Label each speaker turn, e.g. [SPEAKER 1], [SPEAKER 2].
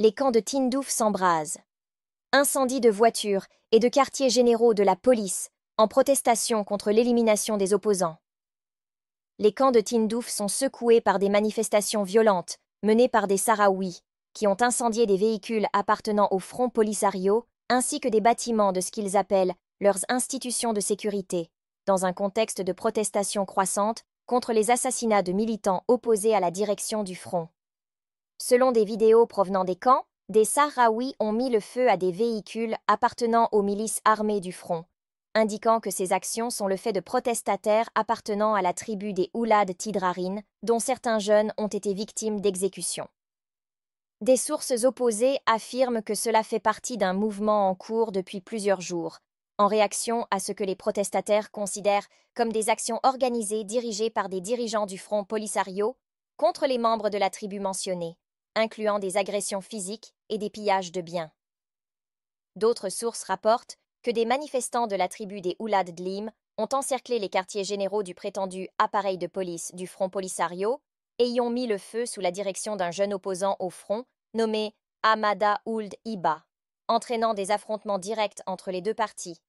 [SPEAKER 1] Les camps de Tindouf s'embrasent. Incendie de voitures et de quartiers généraux de la police en protestation contre l'élimination des opposants. Les camps de Tindouf sont secoués par des manifestations violentes menées par des Sahraouis qui ont incendié des véhicules appartenant au Front Polisario ainsi que des bâtiments de ce qu'ils appellent leurs institutions de sécurité, dans un contexte de protestation croissante contre les assassinats de militants opposés à la direction du front. Selon des vidéos provenant des camps, des Sahraouis ont mis le feu à des véhicules appartenant aux milices armées du front, indiquant que ces actions sont le fait de protestataires appartenant à la tribu des Oulad Tidrarin, dont certains jeunes ont été victimes d'exécutions. Des sources opposées affirment que cela fait partie d'un mouvement en cours depuis plusieurs jours, en réaction à ce que les protestataires considèrent comme des actions organisées dirigées par des dirigeants du Front Polisario contre les membres de la tribu mentionnée, incluant des agressions physiques et des pillages de biens. D'autres sources rapportent que des manifestants de la tribu des Oulad Dlim ont encerclé les quartiers généraux du prétendu appareil de police du Front Polisario et y ont mis le feu sous la direction d'un jeune opposant au front nommé Amada Ould Iba, entraînant des affrontements directs entre les deux parties